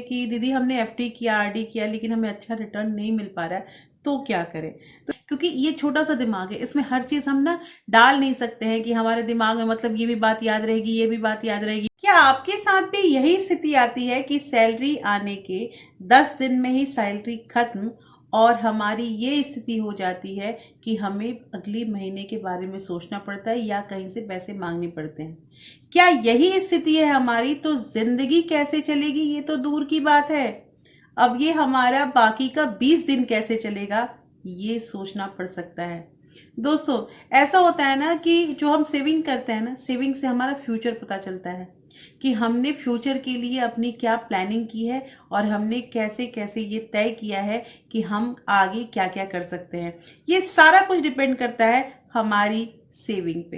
कि दीदी हमने एफडी किया, आरडी किया, लेकिन हमें अच्छा रिटर्न नहीं मिल पा रहा है, तो क्या करें। तो क्योंकि ये छोटा सा दिमाग है, इसमें हर चीज हम ना डाल नहीं सकते हैं कि हमारे दिमाग में मतलब ये भी बात याद रहेगी, ये भी बात याद रहेगी। क्या आपके साथ भी यही स्थिति आती है कि सैलरी आने के 10 दिन में ही सैलरी खत्म और हमारी ये स्थिति हो जाती है कि हमें अगले महीने के बारे में सोचना पड़ता है या कहीं से पैसे मांगने पड़ते हैं। क्या यही स्थिति है हमारी, तो जिंदगी कैसे चलेगी ये तो दूर की बात है। अब ये हमारा बाकी का 20 दिन कैसे चलेगा ये सोचना पड़ सकता है। दोस्तों, ऐसा होता है ना कि जो हम सेविंग करते हैं ना, सेविंग से हमारा फ्यूचर पता चलता है कि हमने फ्यूचर के लिए अपनी क्या प्लानिंग की है और हमने कैसे कैसे ये तय किया है कि हम आगे क्या क्या कर सकते हैं। ये सारा कुछ डिपेंड करता है हमारी सेविंग पे।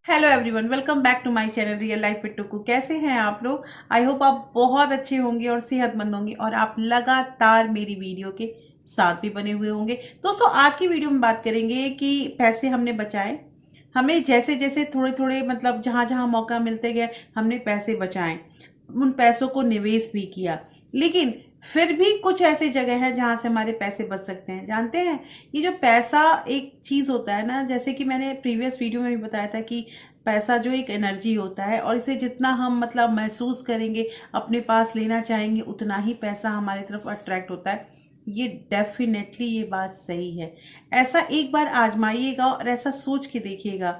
Hello everyone, welcome back to my channel real life with Tuku. कैसे हैं आप लोग? आई होप आप बहुत अच्छे होंगे और सेहतमंद होंगे और आप लगातार मेरी वीडियो के साथ भी बने हुए होंगे। दोस्तों, आज की वीडियो में बात करेंगे कि पैसे हमने बचाए, हमें जैसे जैसे थोड़े थोड़े मतलब जहाँ जहाँ मौका मिलते गए हमने पैसे बचाए, उन पैसों को निवेश भी किया, लेकिन फिर भी कुछ ऐसे जगह हैं जहाँ से हमारे पैसे बच सकते हैं। जानते हैं, ये जो पैसा एक चीज़ होता है ना, जैसे कि मैंने प्रीवियस वीडियो में भी बताया था कि पैसा जो एक एनर्जी होता है और इसे जितना हम मतलब महसूस करेंगे, अपने पास लेना चाहेंगे, उतना ही पैसा हमारी तरफ अट्रैक्ट होता है। ये डेफिनेटली ये बात सही है। ऐसा एक बार आजमाइएगा और ऐसा सोच के देखिएगा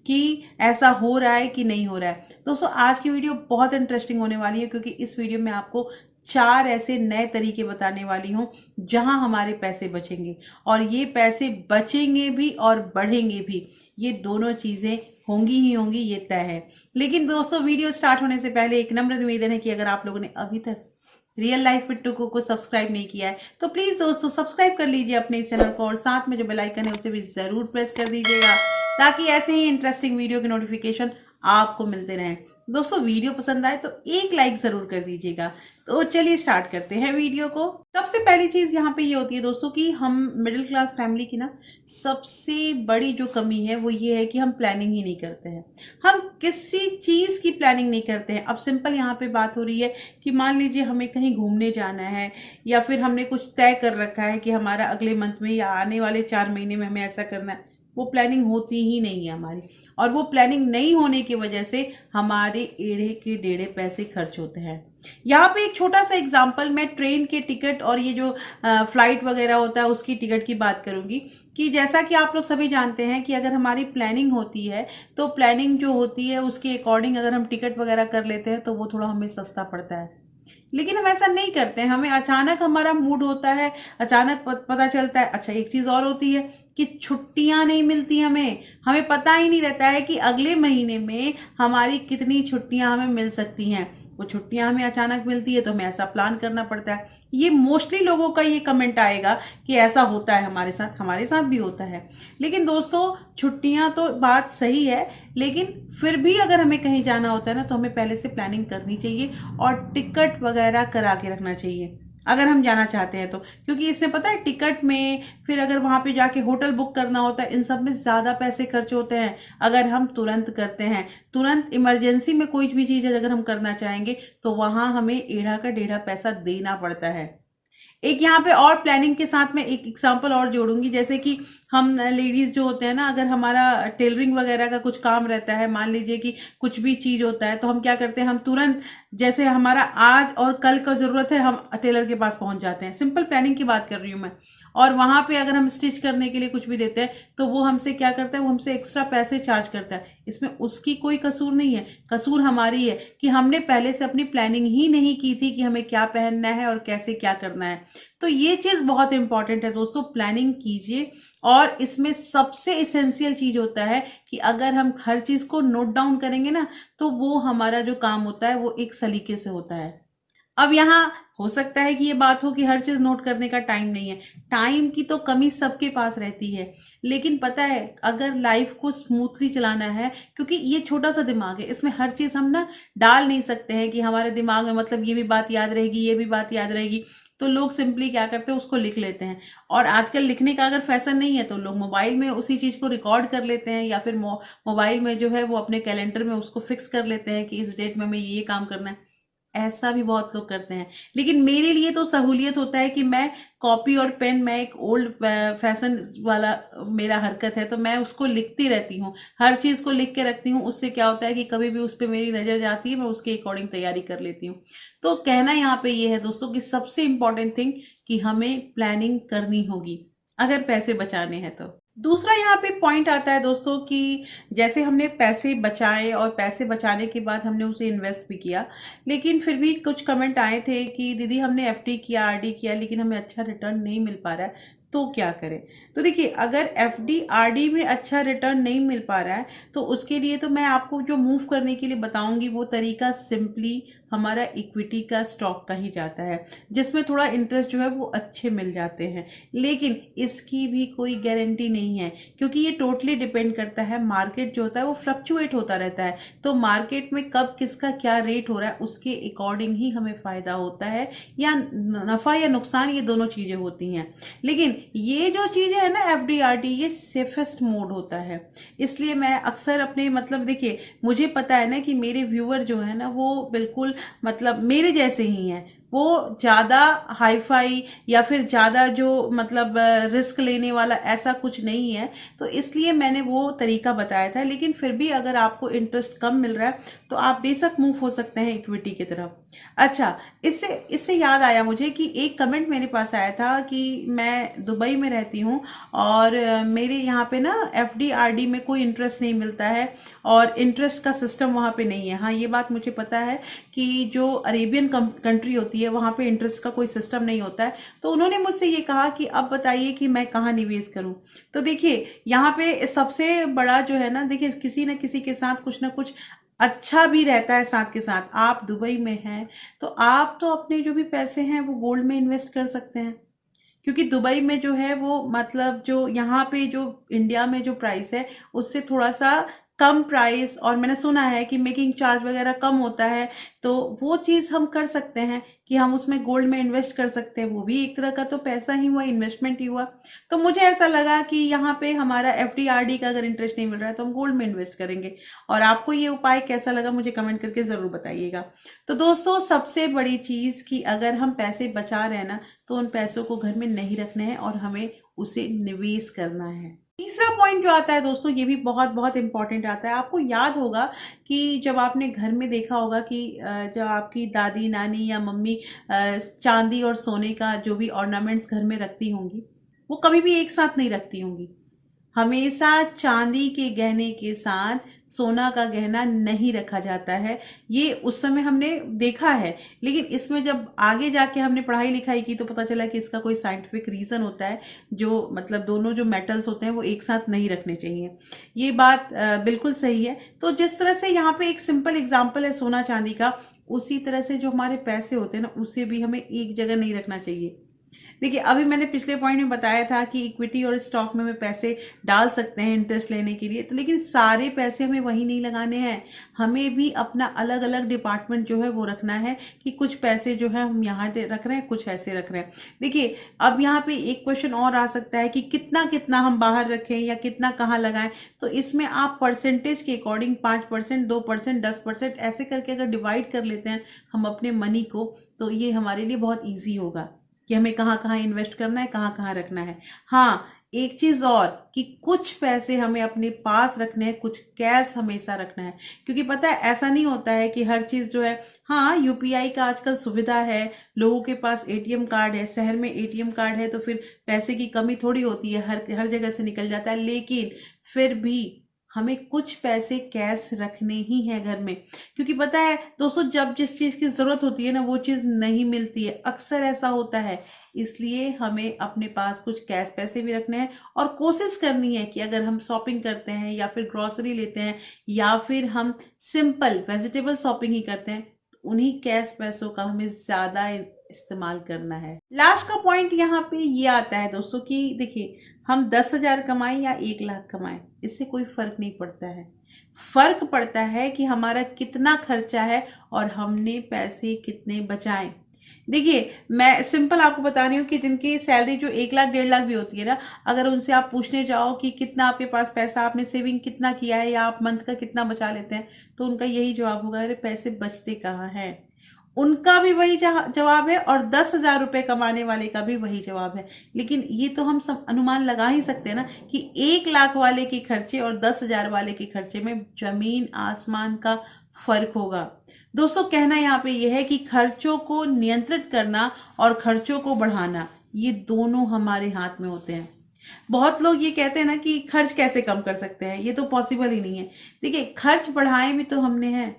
कि ऐसा हो रहा है कि नहीं हो रहा है। दोस्तों, आज की वीडियो बहुत इंटरेस्टिंग होने वाली है क्योंकि इस वीडियो में आपको 4 ऐसे नए तरीके बताने वाली हूँ जहां हमारे पैसे बचेंगे, और ये पैसे बचेंगे भी और बढ़ेंगे भी। ये दोनों चीज़ें होंगी ही होंगी, ये तय है। लेकिन दोस्तों, वीडियो स्टार्ट होने से पहले एक नम्र निवेदन है कि अगर आप लोगों ने अभी तक रियल लाइफ विद टुकू को सब्सक्राइब नहीं किया है तो प्लीज़ दोस्तों सब्सक्राइब कर लीजिए अपने इस चैनल को, और साथ में जो बेल आइकन है उसे भी ज़रूर प्रेस कर दीजिएगा ताकि ऐसे ही इंटरेस्टिंग वीडियो के नोटिफिकेशन आपको मिलते रहें। दोस्तों, वीडियो पसंद आए तो एक लाइक ज़रूर कर दीजिएगा। तो चलिए स्टार्ट करते हैं वीडियो को। सबसे पहली चीज़ यहाँ पे ये होती है दोस्तों कि हम मिडिल क्लास फैमिली की ना सबसे बड़ी जो कमी है वो ये है कि हम प्लानिंग ही नहीं करते हैं। हम किसी चीज़ की प्लानिंग नहीं करते हैं। अब सिंपल यहाँ पे बात हो रही है कि मान लीजिए हमें कहीं घूमने जाना है, या फिर हमने कुछ तय कर रखा है कि हमारा अगले मंथ में या आने वाले 4 महीने में हमें ऐसा करना है। वो प्लानिंग होती ही नहीं है हमारी, और वो प्लानिंग नहीं होने की वजह से हमारे एड़े के डेढ़े पैसे खर्च होते हैं। यहाँ पे एक छोटा सा एग्जांपल, मैं ट्रेन के टिकट और ये जो फ्लाइट वगैरह होता है उसकी टिकट की बात करूंगी कि जैसा कि आप लोग सभी जानते हैं कि अगर हमारी प्लानिंग होती है तो प्लानिंग जो होती है उसके अकॉर्डिंग अगर हम टिकट वगैरह कर लेते हैं तो वो थोड़ा हमें सस्ता पड़ता है। लेकिन हम ऐसा नहीं करते हैं, हमें अचानक हमारा मूड होता है, अचानक पता चलता है। अच्छा, एक चीज़ और होती है कि छुट्टियां नहीं मिलती हमें, हमें पता ही नहीं रहता है कि अगले महीने में हमारी कितनी छुट्टियां हमें मिल सकती हैं। वो छुट्टियां हमें अचानक मिलती है तो हमें ऐसा प्लान करना पड़ता है। ये मोस्टली लोगों का ये कमेंट आएगा कि ऐसा होता है हमारे साथ भी होता है। लेकिन दोस्तों, छुट्टियां तो बात सही है, लेकिन फिर भी अगर हमें कहीं जाना होता है ना तो हमें पहले से प्लानिंग करनी चाहिए और टिकट वगैरह करा के रखना चाहिए अगर हम जाना चाहते हैं तो। क्योंकि इसमें पता है, टिकट में फिर अगर वहां पे जाके होटल बुक करना होता है, इन सब में ज़्यादा पैसे खर्च होते हैं। अगर हम तुरंत करते हैं, तुरंत इमरजेंसी में कोई भी चीज़ अगर हम करना चाहेंगे तो वहां हमें एड़ा का डेढ़ा पैसा देना पड़ता है। एक यहाँ पे और प्लानिंग के साथ में एक एग्जांपल और जोड़ूंगी, जैसे कि हम लेडीज जो होते हैं ना, अगर हमारा टेलरिंग वगैरह का कुछ काम रहता है, मान लीजिए कि कुछ भी चीज होता है तो हम क्या करते हैं, हम तुरंत जैसे हमारा आज और कल का जरूरत है हम टेलर के पास पहुंच जाते हैं। सिंपल प्लानिंग की बात कर रही हूँ मैं। और वहां पे अगर हम स्टिच करने के लिए कुछ भी देते हैं तो वो हमसे क्या करता है, वो हमसे एक्स्ट्रा पैसे चार्ज करता है। इसमें उसकी कोई कसूर नहीं है, कसूर हमारी है कि हमने पहले से अपनी प्लानिंग ही नहीं की थी कि हमें क्या पहनना है और कैसे क्या करना है। तो ये चीज़ बहुत इंपॉर्टेंट है दोस्तों, प्लानिंग कीजिए। और इसमें सबसे इसेंशियल चीज़ होता है कि अगर हम हर चीज़ को नोट डाउन करेंगे ना तो वो हमारा जो काम होता है वो एक सलीके से होता है। अब यहाँ हो सकता है कि ये बात हो कि हर चीज़ नोट करने का टाइम नहीं है। टाइम की तो कमी सबके पास रहती है, लेकिन पता है अगर लाइफ को स्मूथली चलाना है, क्योंकि ये छोटा सा दिमाग है, इसमें हर चीज़ हम ना डाल नहीं सकते हैं कि हमारे दिमाग में मतलब ये भी बात याद रहेगी, ये भी बात याद रहेगी। तो लोग सिंपली क्या करते हैं, उसको लिख लेते हैं। और आजकल लिखने का अगर फैशन नहीं है तो लोग मोबाइल में उसी चीज़ को रिकॉर्ड कर लेते हैं, या फिर मोबाइल में जो है वो अपने कैलेंडर में उसको फिक्स कर लेते हैं कि इस डेट में हमें ये काम करना है। ऐसा भी बहुत लोग करते हैं। लेकिन मेरे लिए तो सहूलियत होता है कि मैं कॉपी और पेन, मैं एक ओल्ड फैशन वाला मेरा हरकत है, तो मैं उसको लिखती रहती हूँ, हर चीज़ को लिख के रखती हूँ। उससे क्या होता है कि कभी भी उस पर मेरी नज़र जाती है, मैं उसके अकॉर्डिंग तैयारी कर लेती हूँ। तो कहना यहाँ पे ये है दोस्तों कि सबसे इम्पॉर्टेंट थिंग कि हमें प्लानिंग करनी होगी अगर पैसे बचाने हैं तो। दूसरा यहाँ पे पॉइंट आता है दोस्तों कि जैसे हमने पैसे बचाए और पैसे बचाने के बाद हमने उसे इन्वेस्ट भी किया, लेकिन फिर भी कुछ कमेंट आए थे कि दीदी हमने एफडी किया, आरडी किया, लेकिन हमें अच्छा रिटर्न नहीं मिल पा रहा है, तो क्या करें। तो देखिए, अगर एफडी आरडी में अच्छा रिटर्न नहीं मिल पा रहा है तो उसके लिए तो मैं आपको जो मूव करने के लिए बताऊंगी वो तरीका सिंपली हमारा इक्विटी का स्टॉक का ही जाता है, जिसमें थोड़ा इंटरेस्ट जो है वो अच्छे मिल जाते हैं। लेकिन इसकी भी कोई गारंटी नहीं है, क्योंकि ये टोटली डिपेंड करता है, मार्केट जो होता है वो फ्लक्चुएट होता रहता है। तो मार्केट में कब किसका क्या रेट हो रहा है उसके अकॉर्डिंग ही हमें फायदा होता है, या नफा या नुकसान, ये दोनों चीजें होती हैं। लेकिन ये जो चीजें है ना एफडीआरडी, ये सेफेस्ट मोड होता है। इसलिए मैं अक्सर अपने मतलब देखिए, मुझे पता है ना कि मेरे व्यूअर जो है ना वो बिल्कुल मतलब मेरे जैसे ही हैं, वो ज़्यादा हाईफाई या फिर ज़्यादा जो मतलब रिस्क लेने वाला ऐसा कुछ नहीं है। तो इसलिए मैंने वो तरीका बताया था। लेकिन फिर भी अगर आपको इंटरेस्ट कम मिल रहा है तो आप बेशक मूव हो सकते हैं इक्विटी की तरफ। अच्छा, इससे इससे याद आया मुझे कि एक कमेंट मेरे पास आया था कि मैं दुबई में रहती हूँ और मेरे यहाँ पे ना एफडी आरडी में कोई इंटरेस्ट नहीं मिलता है और इंटरेस्ट का सिस्टम वहाँ पे नहीं है। हाँ, ये बात मुझे पता है कि जो अरेबियन कंट्री होती है वहाँ पे इंटरेस्ट का कोई सिस्टम नहीं होता है। तो उन्होंने मुझसे ये कहा कि अब बताइए कि मैं कहाँ निवेश करूँ। तो देखिए, यहाँ पे सबसे बड़ा जो है ना, देखिए किसी न किसी के साथ कुछ ना कुछ अच्छा भी रहता है। साथ के साथ आप दुबई में हैं तो आप तो अपने जो भी पैसे हैं वो गोल्ड में इन्वेस्ट कर सकते हैं, क्योंकि दुबई में जो है वो मतलब जो यहाँ पे जो इंडिया में जो प्राइस है उससे थोड़ा सा कम प्राइस, और मैंने सुना है कि मेकिंग चार्ज वगैरह कम होता है। तो वो चीज़ हम कर सकते हैं कि हम उसमें गोल्ड में इन्वेस्ट कर सकते हैं। वो भी एक तरह का तो पैसा ही हुआ, इन्वेस्टमेंट ही हुआ। तो मुझे ऐसा लगा कि यहाँ पे हमारा एफडी आरडी का अगर इंटरेस्ट नहीं मिल रहा है तो हम गोल्ड में इन्वेस्ट करेंगे। और आपको ये उपाय कैसा लगा मुझे कमेंट करके ज़रूर बताइएगा। तो दोस्तों, सबसे बड़ी चीज़ कि अगर हम पैसे बचा रहे हैं ना तो उन पैसों को घर में नहीं रखने हैं और हमें उसे निवेश करना है। तीसरा पॉइंट जो आता है दोस्तों, ये भी बहुत बहुत इंपॉर्टेंट आता है। आपको याद होगा कि जब आपने घर में देखा होगा कि जब आपकी दादी नानी या मम्मी चांदी और सोने का जो भी ऑर्नामेंट्स घर में रखती होंगी वो कभी भी एक साथ नहीं रखती होंगी। हमेशा चांदी के गहने के साथ सोना का गहना नहीं रखा जाता है। ये उस समय हमने देखा है, लेकिन इसमें जब आगे जाके हमने पढ़ाई लिखाई की तो पता चला कि इसका कोई साइंटिफिक रीज़न होता है, जो मतलब दोनों जो मेटल्स होते हैं वो एक साथ नहीं रखने चाहिए। ये बात बिल्कुल सही है। तो जिस तरह से यहाँ पे एक सिंपल एग्जाम्पल है सोना चांदी का, उसी तरह से जो हमारे पैसे होते हैं ना उसे भी हमें एक जगह नहीं रखना चाहिए। देखिए, अभी मैंने पिछले पॉइंट में बताया था कि इक्विटी और स्टॉक में हमें पैसे डाल सकते हैं इंटरेस्ट लेने के लिए, तो लेकिन सारे पैसे हमें वहीं नहीं लगाने हैं। हमें भी अपना अलग अलग डिपार्टमेंट जो है वो रखना है कि कुछ पैसे जो है हम यहाँ रख रहे हैं, कुछ ऐसे रख रहे हैं। देखिए, अब यहाँ पे एक क्वेश्चन और आ सकता है कि कितना कितना हम बाहर रखें या कितना कहाँ लगाएं। तो इसमें आप परसेंटेज के अकॉर्डिंग 5%, 2%, 10% ऐसे करके अगर डिवाइड कर लेते हैं हम अपने मनी को, तो ये हमारे लिए बहुत ईजी होगा कि हमें कहाँ कहाँ इन्वेस्ट करना है, कहाँ कहाँ रखना है। हाँ, एक चीज़ और कि कुछ पैसे हमें अपने पास रखने हैं, कुछ कैश हमेशा रखना है। क्योंकि पता है ऐसा नहीं होता है कि हर चीज़ जो है, हाँ यूपीआई का आजकल सुविधा है, लोगों के पास एटीएम कार्ड है, शहर में एटीएम कार्ड है तो फिर पैसे की कमी थोड़ी होती है, हर जगह से निकल जाता है। लेकिन फिर भी हमें कुछ पैसे कैश रखने ही हैं घर में, क्योंकि पता है दोस्तों जब जिस चीज़ की ज़रूरत होती है ना वो चीज़ नहीं मिलती है, अक्सर ऐसा होता है। इसलिए हमें अपने पास कुछ कैश पैसे भी रखने हैं और कोशिश करनी है कि अगर हम शॉपिंग करते हैं या फिर ग्रॉसरी लेते हैं या फिर हम सिंपल वेजिटेबल शॉपिंग ही करते हैं, तो उन्हीं कैश पैसों का हमें ज़्यादा इस्तेमाल करना है। लास्ट का पॉइंट यहाँ पे ये आता है दोस्तों कि देखिए, हम 10,000 कमाएं या 1 लाख कमाएं, इससे कोई फर्क नहीं पड़ता है। फर्क पड़ता है कि हमारा कितना खर्चा है और हमने पैसे कितने बचाए। देखिए, मैं सिंपल आपको बता रही हूँ कि जिनकी सैलरी जो 1 लाख 1.5 लाख भी होती है ना, अगर उनसे आप पूछने जाओ कि कितना आपके पास पैसा, आपने सेविंग कितना किया है या आप मंथ का कितना बचा लेते हैं, तो उनका यही जवाब होगा, अरे पैसे बचते कहाँ हैं। उनका भी वही जवाब है और 10,000 रुपये कमाने वाले का भी वही जवाब है। लेकिन ये तो हम सब अनुमान लगा ही सकते हैं ना कि 1 लाख वाले के खर्चे और 10,000 वाले के खर्चे में जमीन आसमान का फर्क होगा। दोस्तों, कहना यहाँ पे यह है कि खर्चों को नियंत्रित करना और खर्चों को बढ़ाना, ये दोनों हमारे हाथ में होते हैं। बहुत लोग ये कहते हैं ना कि खर्च कैसे कम कर सकते हैं, ये तो पॉसिबल ही नहीं है। देखिए, खर्च बढ़ाए भी तो हमने हैं,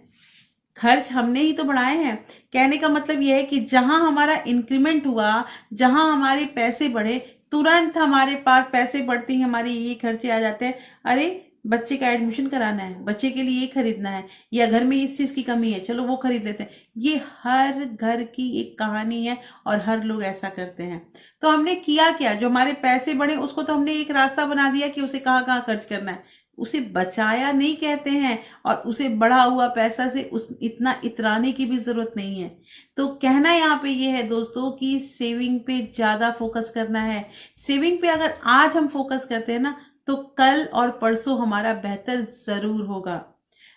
खर्च हमने ही तो बढ़ाए हैं। कहने का मतलब यह है कि जहां हमारा इंक्रीमेंट हुआ, जहां हमारे पैसे बढ़े, तुरंत हमारे पास पैसे बढ़ते ही हमारे ये खर्चे आ जाते हैं। अरे, बच्चे का एडमिशन कराना है, बच्चे के लिए ये खरीदना है, या घर में इस चीज की कमी है, चलो वो खरीद लेते हैं। ये हर घर की एक कहानी है और हर लोग ऐसा करते हैं। तो हमने किया क्या, जो हमारे पैसे बढ़े उसको तो हमने एक रास्ता बना दिया कि उसे कहाँ कहाँ खर्च करना है। उसे बचाया नहीं कहते हैं, और उसे बढ़ा हुआ पैसा से उस इतना इतराने की भी जरूरत नहीं है। तो कहना यहाँ पे ये है दोस्तों कि सेविंग पे ज्यादा फोकस करना है। सेविंग पे अगर आज हम फोकस करते हैं ना, तो कल और परसों हमारा बेहतर जरूर होगा।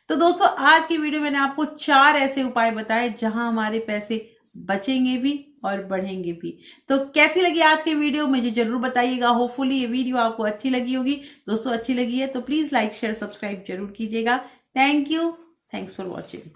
तो दोस्तों, आज की वीडियो मैंने आपको 4 ऐसे उपाय बताए जहां हमारे पैसे बचेंगे भी और बढ़ेंगे भी। तो कैसी लगी आज की वीडियो मुझे जरूर बताइएगा। होपफुली ये वीडियो आपको अच्छी लगी होगी। दोस्तों, अच्छी लगी है तो प्लीज लाइक शेयर सब्सक्राइब जरूर कीजिएगा। Thank you. Thanks for watching.